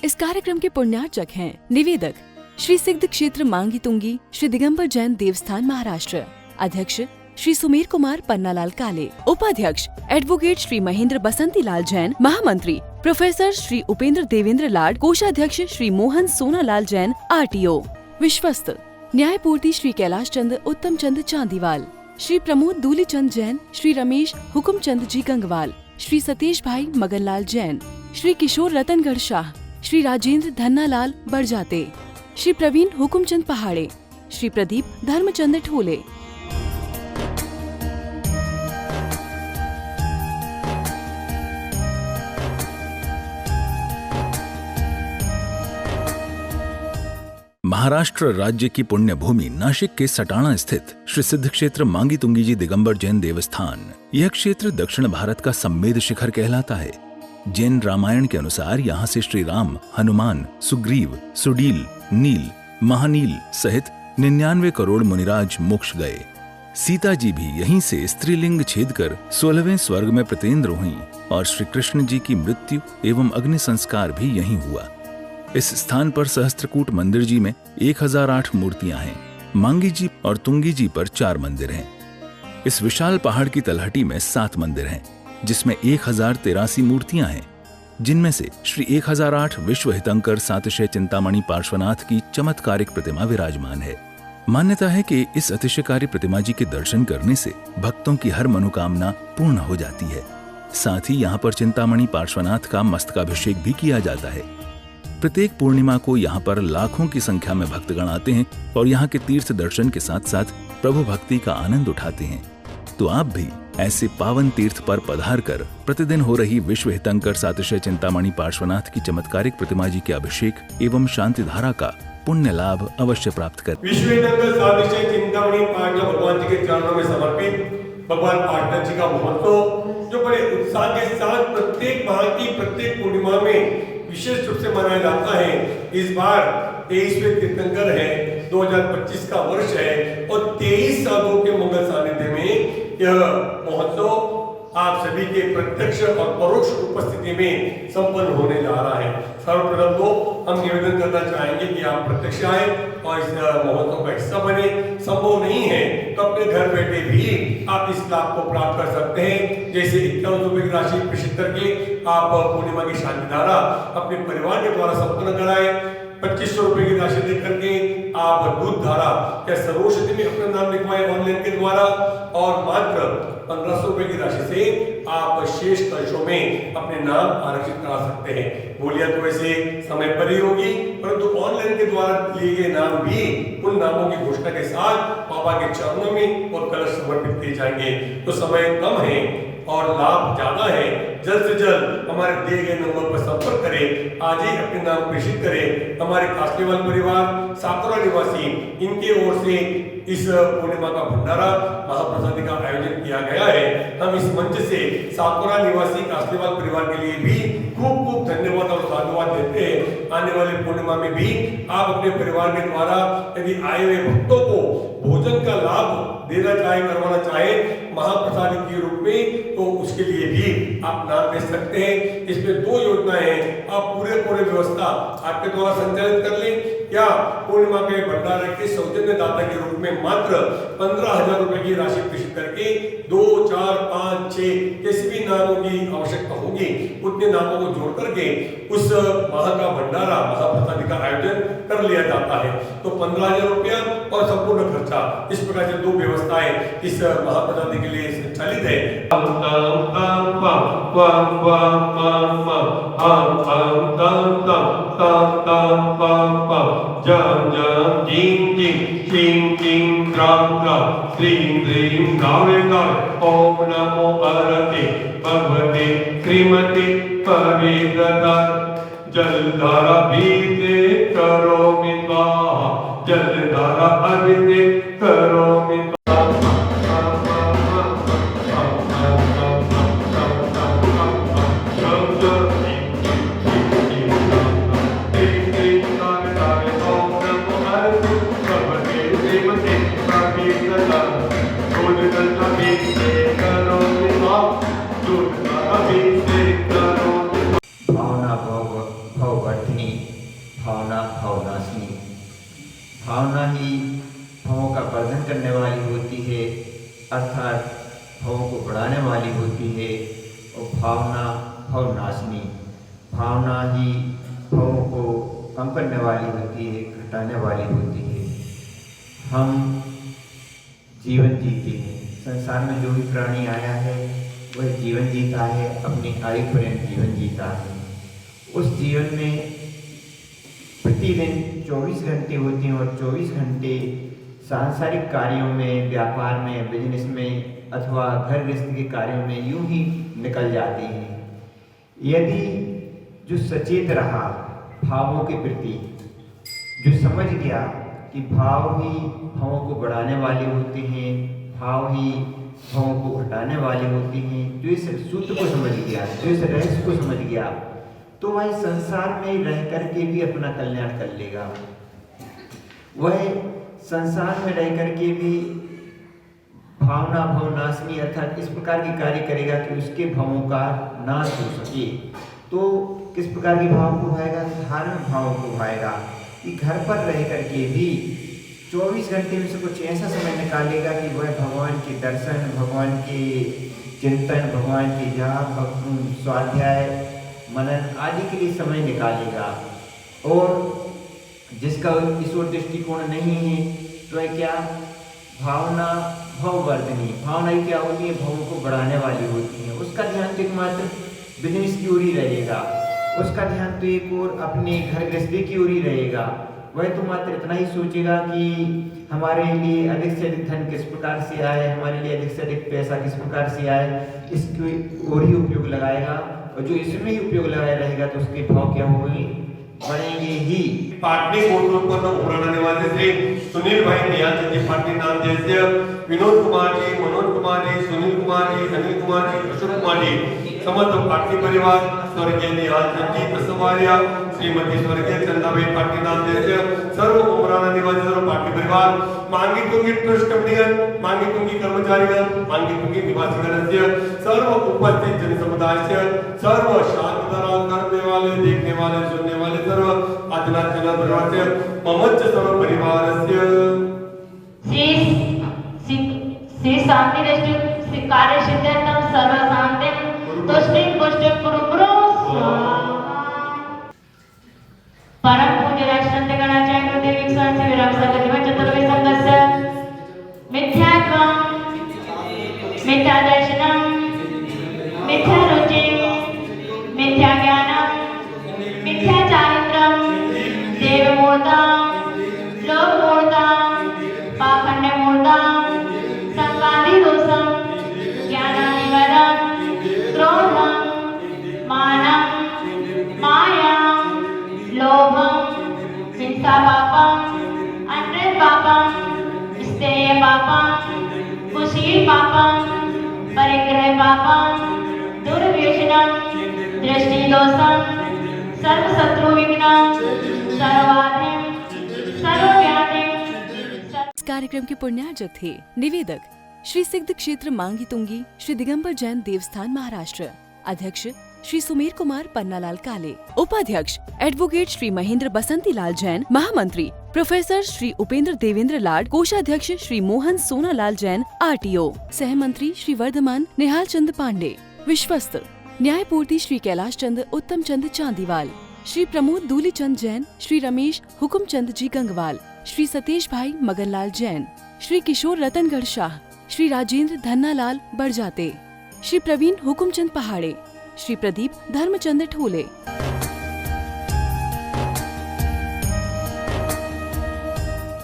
इस कार्यक्रम के पुण्यार्चक हैं निवेदक श्री सिद्ध क्षेत्र मांगी तुंगी श्री दिगंबर जैन देवस्थान महाराष्ट्र, अध्यक्ष श्री सुमेर कुमार पन्नालाल काले, उपाध्यक्ष एडवोकेट श्री महेंद्र बसंती लाल जैन, महामंत्री प्रोफेसर श्री उपेंद्र देवेंद्र लाड, कोषाध्यक्ष श्री मोहन सोनालाल जैन RTO, विश्वस्त न्यायपूर्ति श्री कैलाश चंद उत्तम चंद चांदीवाल, श्री प्रमोद दूली चंद जैन, श्री रमेश हुकुम चंद जी गंगवाल, श्री सतीश भाई मगनलाल जैन, श्री किशोर रतनगढ़ शाह, श्री राजेंद्र धन्नालाल बड़जाते, श्री प्रवीण हुकुमचंद पहाड़े, श्री प्रदीप धर्मचंद ठोले। महाराष्ट्र राज्य की पुण्य भूमि नाशिक के सटाणा स्थित श्री सिद्ध क्षेत्र मांगी तुंगी जी दिगंबर जैन देवस्थान, यह क्षेत्र दक्षिण भारत का सम्मेद शिखर कहलाता है। जैन रामायण के अनुसार यहाँ से श्री राम, हनुमान, सुग्रीव, सुडील, नील, महानील सहित 99 करोड़ मुनिराज मोक्ष गए। सीता जी भी यहीं से स्त्रीलिंग छेद कर 16वें स्वर्ग में प्रतिन्द्र हुई और श्री कृष्ण जी की मृत्यु एवं अग्नि संस्कार भी यहीं हुआ। इस स्थान पर सहस्त्रकूट मंदिर जी में 1008 मूर्तियां हैं। मांगी जी और तुंगी जी पर 4 मंदिर हैं। इस विशाल पहाड़ की तलहटी में 7 मंदिर हैं, जिसमें 1083 मूर्तियां हैं, जिनमें से श्री 1008 विश्व हितंकर सातिशय चिंतामणि पार्श्वनाथ की चमत्कारिक प्रतिमा विराजमान है। मान्यता है कि इस अतिशयकारी प्रतिमा जी के दर्शन करने से भक्तों की हर मनोकामना पूर्ण हो जाती है। साथ ही यहाँ पर चिंतामणि पार्श्वनाथ का मस्तकाभिषेक भी किया जाता है। प्रत्येक पूर्णिमा को यहाँ पर लाखों की संख्या में भक्तगण आते हैं और यहाँ के तीर्थ दर्शन के साथ साथ प्रभु भक्ति का आनंद उठाते हैं। तो आप भी ऐसे पावन तीर्थ पर पधार कर प्रतिदिन हो रही विश्व हितंकर सातिशय चिंतामणि पार्श्वनाथ की चमत्कारिक प्रतिमा जी के अभिषेक एवं शांति धारा का पुण्य लाभ अवश्य प्राप्त कर। विश्व हितंकर सातिशय चिंतामणि पार्श्वनाथ भगवान जी के चरणों में समर्पित भगवान पार्श्वनाथ जी का महोत्सव जो बड़े उत्साह के साथ प्रत्येक माह की प्रत्येक पूर्णिमा में विशेष रूप से मनाया जाता है। इस बार 23वें तीर्थंकर है, 2025 का वर्ष है और 23 साधुओं के मंगल सानिध्य में यह महोत्सव आप सभी के प्रत्यक्ष और परोक्ष उपस्थिति में संपन्न होने जा रहा है। सर्वप्रथम तो हम निवेदन करना चाहेंगे कि आप प्रत्यक्ष आए और इस महोत्सव का हिस्सा बने। संभव नहीं है तो अपने घर बैठे भी आप इस लाभ को प्राप्त कर सकते हैं। जैसे 51 रुपए की राशि प्रेषित करके आप पूर्णिमा की शांति धारा अपने परिवार के द्वारा संपन्न कराए। 2500 रुपए की राशि दे करके आप दूध धारा या सर्वोषधि में अपना नाम लिखवाए ऑनलाइन के द्वारा और मात्र 1500 रुपए की राशि से आप शेष कलशों में अपने नाम आरक्षित करा सकते हैं। बोलिया तो वैसे समय पर ही होगी, परंतु ऑनलाइन के द्वारा लिए गए नाम भी उन नामों की घोषणा के साथ बाबा के चरणों में और कलश समर्पित किए जाएंगे। तो समय कम है और लाभ ज्यादा है। जल्द से जल्द हमारे दिए गए नंबर पर संपर्क करें, आज ही अपने नाम प्रेषित करें। हमारे कासलीवाल परिवार, सातोरा निवासी, इनके ओर से इस पूर्णिमा का भंडारा महाप्रसादी का आयोजन किया गया है। हम इस मंच से सातोरा निवासी कासलीवाल परिवार के लिए भी खूब खूब धन्यवाद और साधुवाद देते हैं। आने वाले पूर्णिमा में भी आप अपने परिवार के द्वारा यदि आए हुए भक्तों को भोजन का लाभ देना चाहे, करवाना चाहे महाप्रसाद के रूप में, तो उसके लिए भी आप नाम दे सकते हैं। इसमें 2 योजनाएं हैं। आप पूरे व्यवस्था आपके द्वारा संचालित कर लें या पूर्णिमा के भंडारे के सौजन्य दाता के रूप में मात्र 15,000 रुपए की राशि प्रेषित करके 2, 4, 5, 6 किसी भी नामों की आवश्यकता होगी उतने नामों को जोड़ करके उस माह का भंडारा महाप्रसाद का आयोजन कर लिया जाता है। तो 15,000 रुपया और संपूर्ण खर्चा, इस प्रकार से 2 व्यवस्थाएं इस महाप्रसाद के लिए संचालित है। जम जम दीं दीं क्लीं क्लीं ग्रां ग्रां क्लीं क्लीं गावे गावे ओम नमो अरते भगवते श्रीमते परिव्रता जलधारा बीते करोमि स्वाहा जलधारा अभिते करोमि भावना भगवती बढ़ाने वाली होती है और भावना भवनाशिनी। भावना ही भावों को कम करने वाली होती है, घटाने वाली होती है। हम जीवन जीते हैं, संसार में जो भी प्राणी आया है वह जीवन जीता है, अपनी आयु पर्यंत जीवन जीता है। उस जीवन में प्रतिदिन 24 घंटे होते हैं और 24 घंटे सांसारिक कार्यों में, व्यापार में, बिजनेस में अथवा घर गृहस्थी के कार्यों में यूं ही निकल जाते हैं। यदि जो सचेत रहा भावों के प्रति, जो समझ गया कि भाव ही भावों को बढ़ाने वाले होते हैं, भाव ही भावों को घटाने वाले होते हैं, जो इस सूत्र को समझ गया, जो इस रहस्य को समझ गया, तो वह संसार में रह करके भी अपना कल्याण कर लेगा। वह संसार में रह करके भी भावना भवनाशिनी अर्थात इस प्रकार के कार्य करेगा कि उसके भावों का नाश हो सके। तो किस प्रकार के भाव को भाएगा? धार्मिक भावों को भाएगा कि घर पर रह करके भी 24 घंटे में से कुछ ऐसा समय निकालेगा कि वह भगवान के दर्शन, भगवान के चिंतन, भगवान के जाप, स्वाध्याय, मनन आदि के लिए समय निकालेगा। और जिसका ईश्वर दृष्टिकोण नहीं है तो है क्या? भावना भववर्धनी। भावना ही क्या होती है? भावों को बढ़ाने वाली होती है। उसका ध्यान तो एकमात्र बिजनेस की ओर ही रहेगा, उसका ध्यान तो एक और अपने घर गृहस्थी की ओर ही रहेगा। वह तो मात्र इतना ही सोचेगा कि हमारे लिए अधिक से अधिक धन किस प्रकार से आए, हमारे लिए अधिक से अधिक पैसा किस प्रकार से आए, इसकी ओर ही उपयोग लगाएगा। और जो इसमें ही उपयोग लगाया रहेगा तो उसके भाव क्या होंगे? बढ़ेंगे ही। पाटनी गोत्रोत्पन्न उमराना निवासी श्री सुनील भाई निहाल जी पाटनी नाम जैसे विनोद कुमार जी, मनोज कुमार जी, सुनील कुमार जी, अनिल कुमार जी, अशोक कुमार जी, समस्त पाटनी परिवार, स्वर्गीय निहाल जी प्रसवारिया, श्रीमती स्वर्गीय चंदाबाई पाटनी नाम जैसे सर्व उमराना निवासी सर्व पाटनी परिवार, मांगी तुंगी ट्रस्ट कमिटीगण, मांगी तुंगी कर्मचारीगण, मांगी तुंगी निवासीगणस्य सर्व उपस्थित जन समुदाय से सर्व शांत करने वाले, देखने वाले, सुनने वाले सर्व आदिनाथ जन परिवार से ममच्च सर्व परिवारस्य श्री शांति दृष्टि कार्य सिद्धांतम सर्व शांतिम तुष्टिम पुष्टिम कुरुपुरो परम पूज्य राष्ट्रपति गणाचार्य देवी स्वामी विराम सगतिम चतुर्वे संघस्य मिथ्यात्वम मिथ्या दर्शनम मिथ्या रुचिम मिथ्या ज्ञानम मिथ्या चारित्रम देवमूर्तम लोकमूर्तम पाखंडमूर्तम संगादि दोषम ज्ञानानिवदम क्रोधम मानम मायाम लोभम हिंसा पापम अनृत पापम स्तेय पापम कुशील पापम परिग्रह पापम दुर्व्यसनम दृष्टि दोषम सर्व शत्रु विघ्नम सर्वाधिम सर्वव्याधिम। इस कार्यक्रम के पुण्यार्जक थे निवेदक श्री सिद्ध क्षेत्र मांगी तुंगी श्री दिगंबर जैन देवस्थान महाराष्ट्र, अध्यक्ष श्री सुमेर कुमार पन्नालाल काले, उपाध्यक्ष एडवोकेट श्री महेंद्र बसंती लाल जैन, महामंत्री प्रोफेसर श्री उपेंद्र देवेंद्र लाड, कोषाध्यक्ष श्री मोहन सोनालाल जैन RTO, सहमंत्री श्री वर्धमान निहाल चंद पांडे, विश्वस्त न्यायपूर्ति श्री कैलाश चंद उत्तम चंद चांदीवाल, श्री प्रमोद दूली चंद जैन, श्री रमेश हुकुम चंद जी गंगवाल, श्री सतीश भाई मगनलाल जैन, श्री किशोर रतनगढ़ शाह, श्री राजेंद्र धन्नालाल बड़जाते, श्री प्रवीण हुकुमचंद पहाड़े, श्री प्रदीप धर्मचंद ठोले।